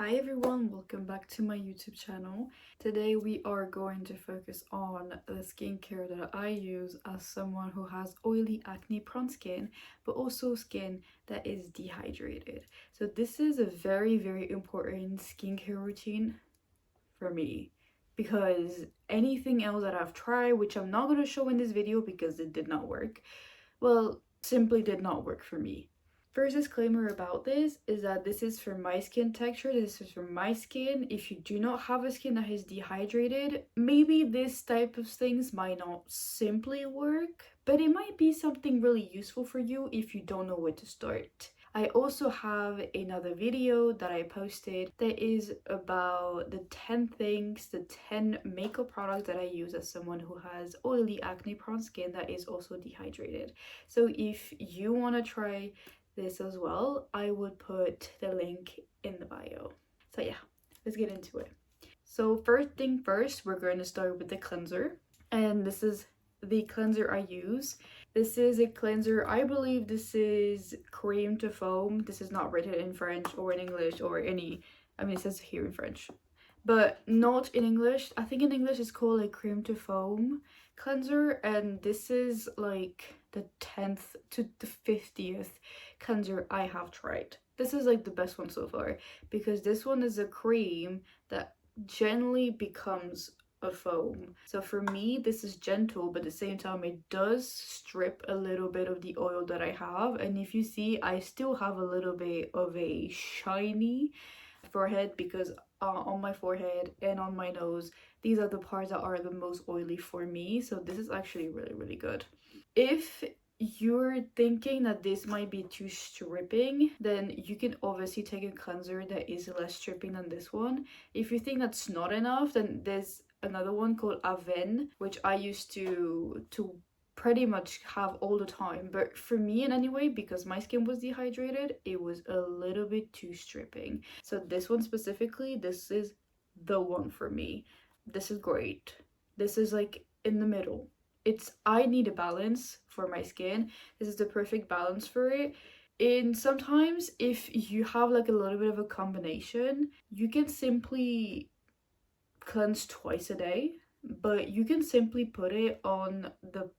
Hi everyone, welcome back to my YouTube channel. Today we are going to focus on the skincare that I use as someone who has oily acne prone skin, but also skin that is dehydrated. So this is a very important skincare routine for me because anything else that I've tried, which I'm not going to show in this video because it did not work, well, simply did not work for me. First disclaimer about this is that this is for my skin texture, this is for my skin. If you do not have a skin that is dehydrated, maybe this type of things might not simply work, but it might be something really useful for you if you don't know where to start. I also have another video that I posted that is about the 10 things, the 10 makeup products that I use as someone who has oily acne prone skin that is also dehydrated. So if you want to try this as well, I would put the link in the bio. So yeah, let's get into it. So first thing first, we're going to start with the cleanser, and this is the cleanser I use. This is a cleanser, I believe this is cream to foam. This is not written in French or in English or any, I mean it says here in French, but not in English. I think in English it's called a cream to foam cleanser, and this is like the 10th to the 50th cleanser I have tried. This is like the best one so far because this one is a cream that gently becomes a foam. So for me this is gentle, but at the same time it does strip a little bit of the oil that I have. And if you see, I still have a little bit of a shiny forehead because on my forehead and on my nose, these are the parts that are the most oily for me. So this is actually really good. If you're thinking that this might be too stripping, then you can obviously take a cleanser that is less stripping than this one. If you think that's not enough, then there's another one called Aven, which I used to pretty much have all the time, but for me in any way, because my skin was dehydrated, it was a little bit too stripping. So this one specifically, this is the one for me. This is great. This is like in the middle. I need a balance for my skin. This is the perfect balance for it. And sometimes if you have like a little bit of a combination, you can simply cleanse twice a day, but you can simply put it on the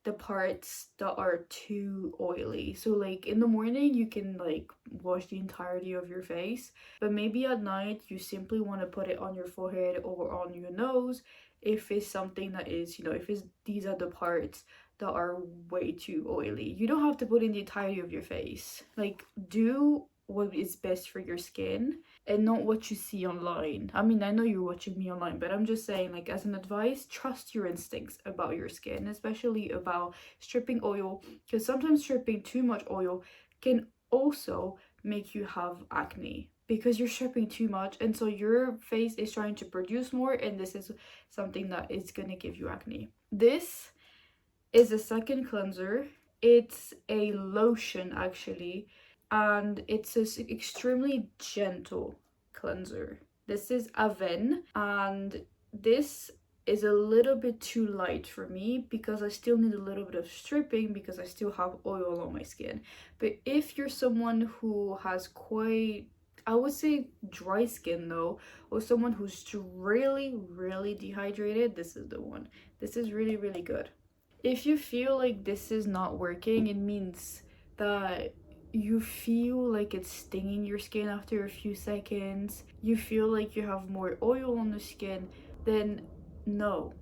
the parts that are too oily. So like in the morning you can like wash the entirety of your face, but maybe at night you simply want to put it on your forehead or on your nose if it's something that is, if it's these are the parts that are way too oily. You don't have to put in the entirety of your face. Like, do what is best for your skin and not what you see online. I mean, I know you're watching me online, but I'm just saying, like, as an advice, trust your instincts about your skin, especially about stripping oil, because sometimes stripping too much oil can also make you have acne because you're stripping too much, and so your face is trying to produce more, and this is something that is gonna give you acne. This is a second cleanser. It's a lotion actually, and it's an extremely gentle cleanser. This is Aven, and this is a little bit too light for me because I still need a little bit of stripping because I still have oil on my skin. But if you're someone who has quite, I would say, dry skin though, or someone who's really dehydrated, this is the one. This is really good. If you feel like this is not working, it means that you feel like it's stinging your skin after a few seconds, you feel like you have more oil on the skin, then no.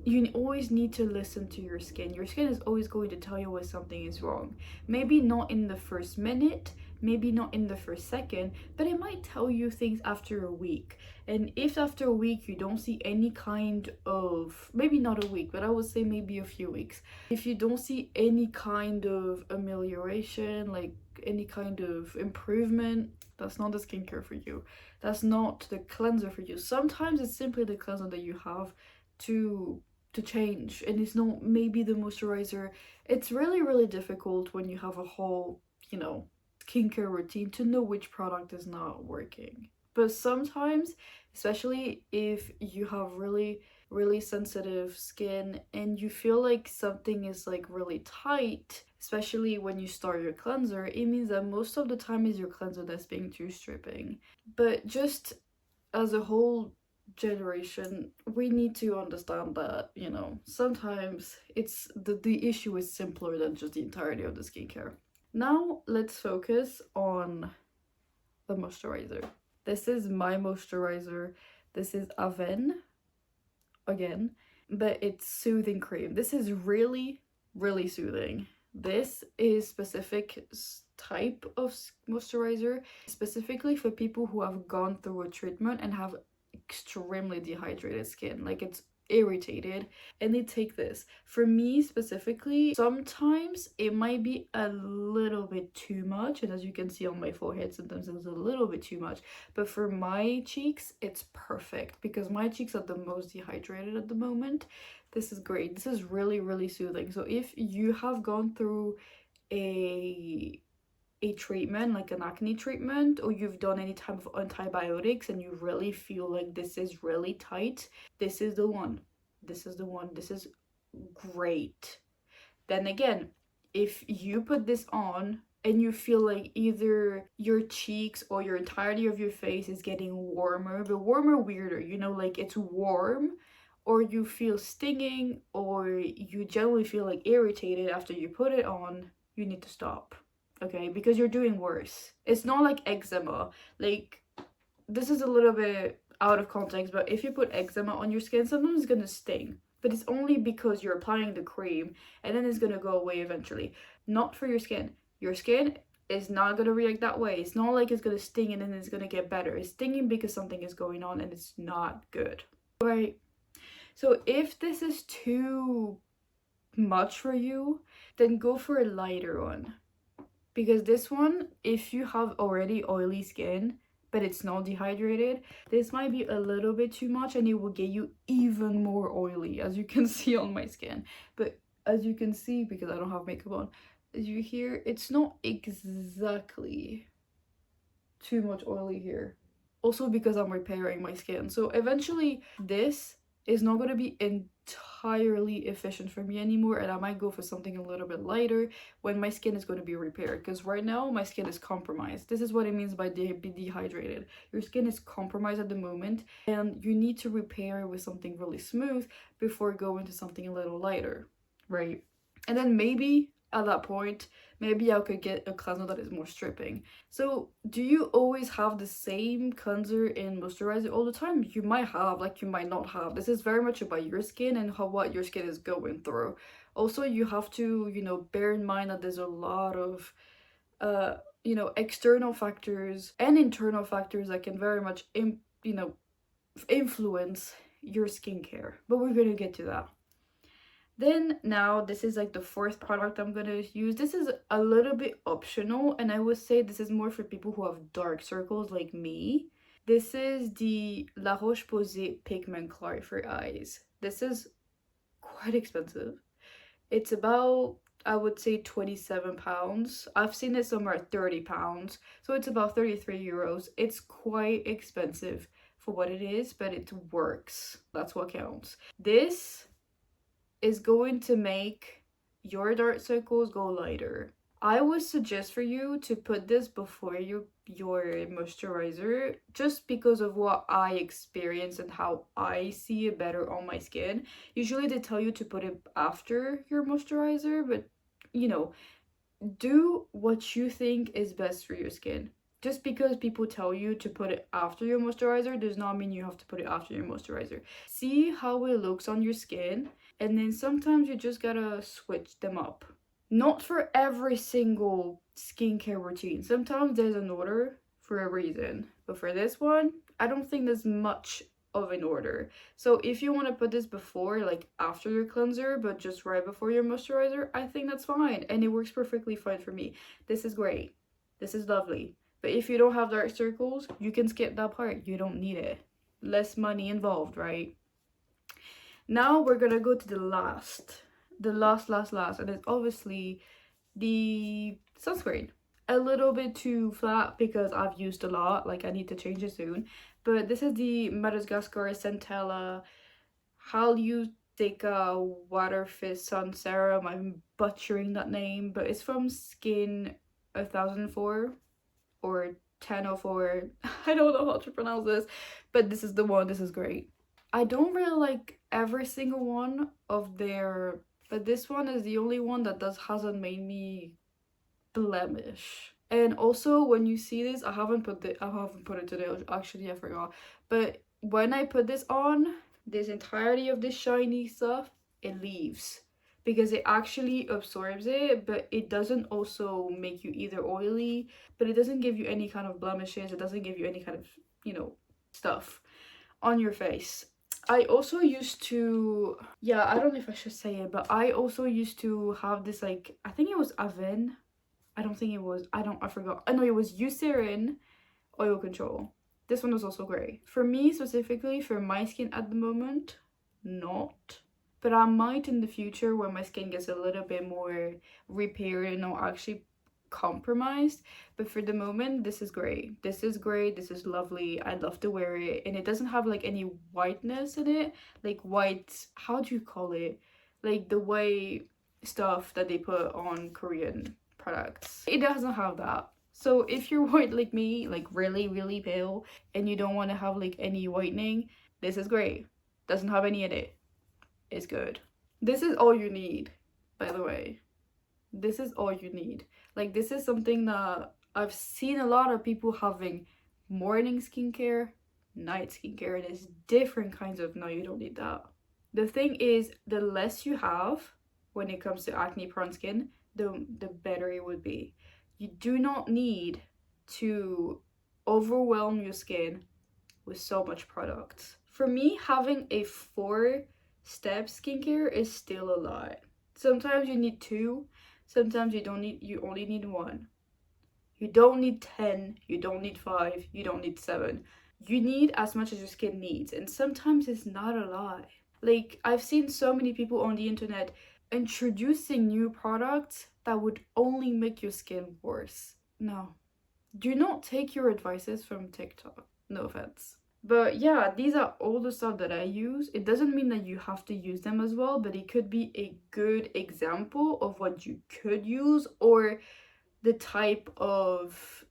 You always need to listen to your skin. Your skin is always going to tell you when something is wrong. Maybe not in the first minute, maybe not in the first second, but it might tell you things after a week. And if after a week you don't see any kind of, maybe not a week, but I would say maybe a few weeks, if you don't see any kind of amelioration, like any kind of improvement, that's not the skincare for you. That's not the cleanser for you. Sometimes it's simply the cleanser that you have to change, and it's not maybe the moisturizer. It's really difficult when you have a whole, skincare routine to know which product is not working. But sometimes, especially if you have really sensitive skin and you feel like something is like really tight, especially when you start your cleanser, it means that most of the time is your cleanser that's being too stripping. But just as a whole generation, we need to understand that, you know, sometimes it's the issue is simpler than just the entirety of the skincare. Now let's focus on the moisturizer. This is my moisturizer. This is Aven again, but it's soothing cream. This is really, really soothing. This is specific type of moisturizer specifically for people who have gone through a treatment and have extremely dehydrated skin, like it's irritated, and they take this. For me specifically, sometimes it might be a little bit too much, and as you can see on my forehead, sometimes it's a little bit too much, but for my cheeks it's perfect because my cheeks are the most dehydrated at the moment. This is great. This is really, really soothing. So if you have gone through a treatment, like an acne treatment, or you've done any type of antibiotics and you really feel like this is really tight, this is the one. This is the one. This is great. Then again, if you put this on and you feel like either your cheeks or your entirety of your face is getting warmer, but warmer weirder, you know, like it's warm, or you feel stinging, or you generally feel like irritated after you put it on, you need to stop. Okay, because you're doing worse. It's not like eczema. Like, this is a little bit out of context, but if you put eczema on your skin, sometimes it's gonna sting. But it's only because you're applying the cream and then it's gonna go away eventually. Not for your skin. Your skin is not gonna react that way. It's not like it's gonna sting and then it's gonna get better. It's stinging because something is going on and it's not good. Right? So if this is too much for you, then go for a lighter one. Because this one, if you have already oily skin but it's not dehydrated, this might be a little bit too much and it will get you even more oily, as you can see on my skin. But as you can see, because I don't have makeup on, as you hear, it's not exactly too much oily here. Also because I'm repairing my skin. So eventually this is not going to be entirely efficient for me anymore, and I might go for something a little bit lighter when my skin is going to be repaired, because right now my skin is compromised. This is what it means by be dehydrated. Your skin is compromised at the moment and you need to repair it with something really smooth before going to something a little lighter, right? And then maybe at that point, maybe I could get a cleanser that is more stripping. So do you always have the same cleanser and moisturizer all the time? You might have, like you might not have. This is very much about your skin and what your skin is going through. Also, you have to, you know, bear in mind that there's a lot of you know, external factors and internal factors that can very much influence your skincare, but we're gonna get to that. Then now this is like the fourth product I'm gonna use. This is a little bit optional, and I would say this is more for people who have dark circles like me. This is the La Roche-Posay Pigment Clarifier Eyes. This is quite expensive. It's about, I would say, 27 pounds. I've seen it somewhere at 30 pounds. So it's about 33 euros. It's quite expensive for what it is, but it works. That's what counts. This is going to make your dark circles go lighter. I would suggest for you to put this before your moisturizer, just because of what I experience and how I see it better on my skin. Usually they tell you to put it after your moisturizer, but you know, do what you think is best for your skin. Just because people tell you to put it after your moisturizer does not mean you have to put it after your moisturizer. See how it looks on your skin, and then sometimes you just gotta switch them up. Not for every single skincare routine. Sometimes there's an order for a reason, but for this one, I don't think there's much of an order. So if you want to put this before, like after your cleanser, but just right before your moisturizer, I think that's fine, and it works perfectly fine for me. This is great. This is lovely. But if you don't have dark circles, you can skip that part. You don't need it. Less money involved, right? Now we're gonna go to the last, and it's obviously the sunscreen. A little bit too flat because I've used a lot, like I need to change it soon. But this is the Madagascar Centella Sika Waterfist Sun Serum. I'm butchering that name, but it's from Skin 1004 or 1004. I don't know how to pronounce this, but this is the one. This is great. I don't really like every single one of their, but this one is the only one that hasn't made me blemish. And also when you see this, I haven't put it today, actually I forgot. But when I put this on, this entirety of this shiny stuff, it leaves. Because it actually absorbs it, but it doesn't also make you either oily, but it doesn't give you any kind of blemishes, it doesn't give you any kind of, stuff on your face. I also used to, yeah, I don't know if I should say it, but I also used to have this, like, I think it was Aven. I don't think it was, I forgot. I know it was Eucerin Oil Control. This one was also great. For me specifically, for my skin at the moment, not. But I might in the future when my skin gets a little bit more repaired and not actually compromised. But for the moment, this is great. This is great. This is lovely. I love to wear it. And it doesn't have like any whiteness in it. Like white, how do you call it? Like the white stuff that they put on Korean products. It doesn't have that. So if you're white like me, like really, really pale, and you don't want to have like any whitening, this is great. Doesn't have any in it. It's good. This is all you need, by the way. This is all you need. Like, this is something that I've seen a lot of people having morning skincare, night skincare. There's different kinds of, no, you don't need that. The thing is, the less you have when it comes to acne prone skin, the better it would be. You do not need to overwhelm your skin with so much product. For me, having a 4-step skincare is still a lot. Sometimes you need 2, sometimes you only need 1. You don't need 10, you don't need 5, you don't need 7. You need as much as your skin needs, and sometimes it's not a lot. Like, I've seen so many people on the internet introducing new products that would only make your skin worse. No. Do not take your advices from TikTok. No offense. But yeah, these are all the stuff that I use. It doesn't mean that you have to use them as well, but it could be a good example of what you could use, or the type of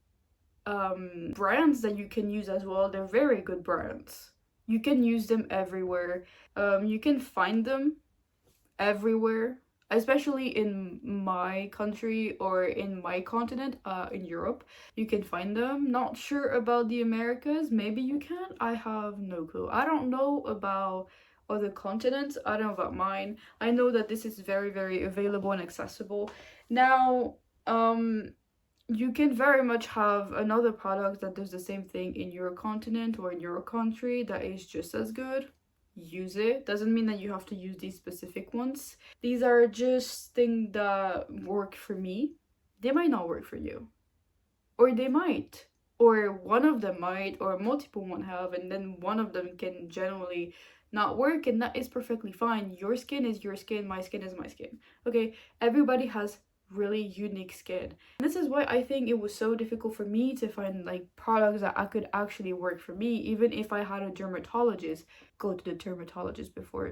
brands that you can use as well. They're very good brands. You can use them everywhere. You can find them everywhere, especially in my country or in my continent, in Europe. You can find them. Not sure about the Americas. Maybe you can. I have no clue. I don't know about other continents. I don't know about mine. I know that this is very, very available and accessible. Now, you can very much have another product that does the same thing in your continent or in your country that is just as good. Use it. Doesn't mean that you have to use these specific ones. These are just things that work for me. They might not work for you, or they might, or one of them might, or multiple one have, and then one of them can generally not work, and that is perfectly fine. Your skin is your skin, my skin is my skin. Okay, everybody has really unique skin. And this is why I think it was so difficult for me to find like products that I could actually work for me. Even if I had a dermatologist, go to the dermatologist before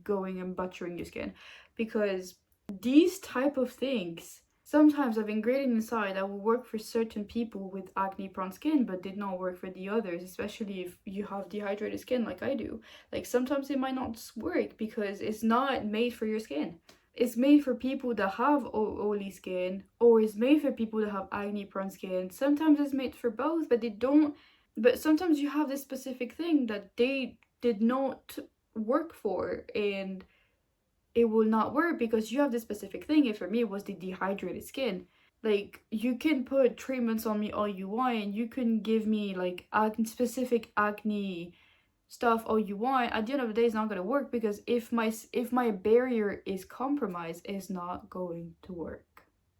going and butchering your skin, because these type of things sometimes have ingredient inside that will work for certain people with acne prone skin but did not work for the others, especially if you have dehydrated skin like I do. Like, sometimes it might not work because it's not made for your skin. It's made for people that have oily skin, or it's made for people that have acne prone skin. Sometimes it's made for both, but they don't. But sometimes you have this specific thing that they did not work for, and it will not work because you have this specific thing. And for me, it was the dehydrated skin. Like, you can put treatments on me all you want, and you can give me like specific acne stuff all you want. At the end of the day, it's not going to work, because if my barrier is compromised, it's not going to work.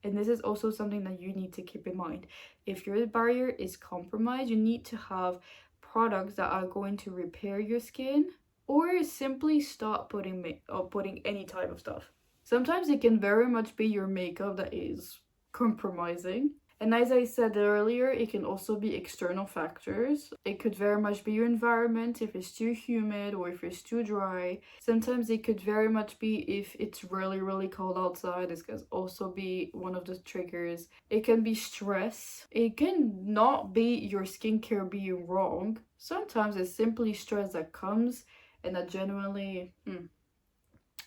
And this is also something that you need to keep in mind. If your barrier is compromised, you need to have products that are going to repair your skin, or simply stop putting any type of stuff. Sometimes it can very much be your makeup that is compromising, And as I said earlier, it can also be external factors. It could very much be your environment, if it's too humid or if it's too dry. Sometimes it could very much be if it's really, really cold outside. This could also be one of the triggers. It can be stress. It can not be your skincare being wrong. Sometimes it's simply stress that comes and that genuinely...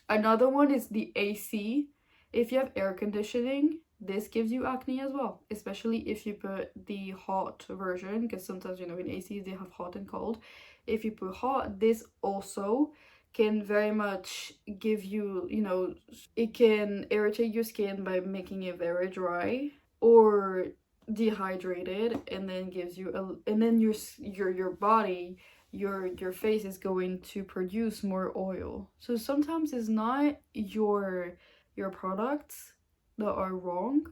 Another one is the AC. If you have air conditioning, this gives you acne as well, especially if you put the hot version, because sometimes, you know, in ACs they have hot and cold. If you put hot, this also can very much give you, you know, it can irritate your skin by making it very dry or dehydrated, and then gives you a, and then your body, your face is going to produce more oil. So sometimes it's not your products that are wrong,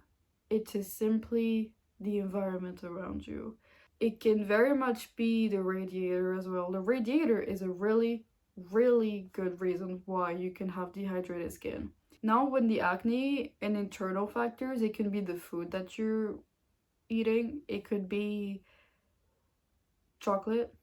it is simply the environment around you. It can very much be the radiator as well. The radiator is a really, really good reason why you can have dehydrated skin. Now, when the acne and internal factors, it can be the food that you're eating. It could be chocolate,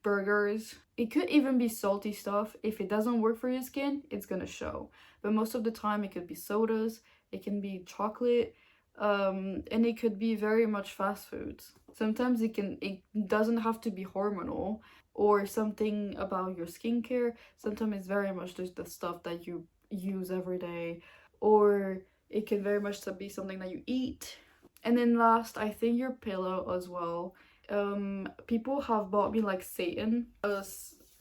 burgers. It could even be salty stuff. If it doesn't work for your skin, it's gonna show. But most of the time it could be sodas, it can be chocolate, and it could be very much fast foods. Sometimes it doesn't have to be hormonal or something about your skincare. Sometimes it's very much just the stuff that you use every day, or it can very much be something that you eat. And then last, I think your pillow as well. People have bought me like Satan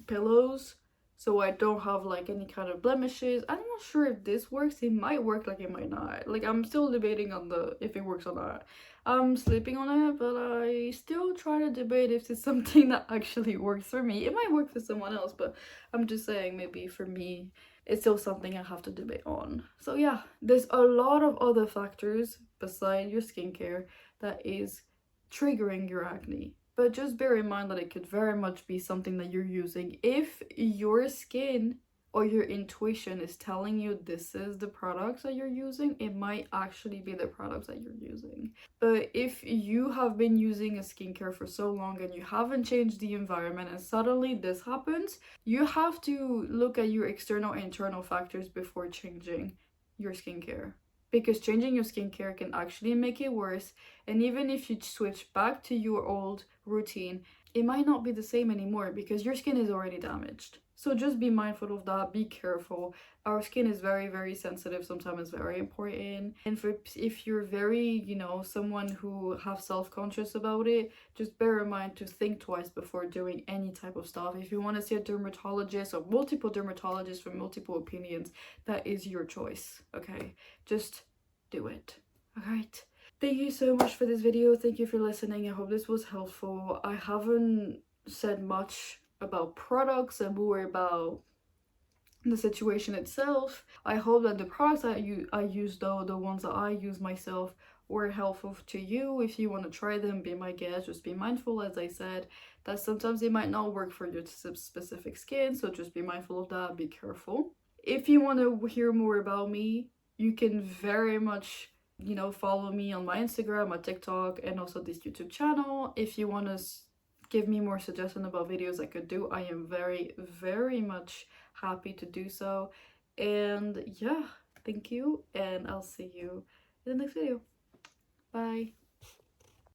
pillows, so I don't have like any kind of blemishes. I'm not sure if this works. It might work, like it might not. Like, I'm still debating on the if it works or not. I'm sleeping on it, but I still try to debate if it's something that actually works for me. It might work for someone else, but I'm just saying, maybe for me it's still something I have to debate on. So yeah, there's a lot of other factors beside your skincare that is triggering your acne. But just bear in mind that it could very much be something that you're using. If your skin or your intuition is telling you this is the products that you're using, it might actually be the products that you're using. But if you have been using a skincare for so long and you haven't changed the environment and suddenly this happens, you have to look at your external and internal factors before changing your skincare. Because changing your skincare can actually make it worse, and even if you switch back to your old routine, it might not be the same anymore because your skin is already damaged. So just be mindful of that, be careful. Our skin is very, very sensitive, sometimes it's very important. And if you're very, you know, someone who have self-conscious about it, just bear in mind to think twice before doing any type of stuff. If you want to see a dermatologist or multiple dermatologists for multiple opinions, that is your choice, okay? Just do it. Alright. Thank you so much for this video. Thank you for listening. I hope this was helpful. I haven't said much about products and more about the situation itself. I hope that the products that I use, though, the ones that I use myself, were helpful to you. If you want to try them, be my guest. Just be mindful, as I said, that sometimes they might not work for your specific skin, so just be mindful of that. Be careful. If you want to hear more about me, you can very much, you know, follow me on my Instagram, my TikTok, and also this YouTube channel. If you want to give me more suggestions about videos I could do, I am very, very much happy to do so. And yeah, thank you, and I'll see you in the next video. Bye.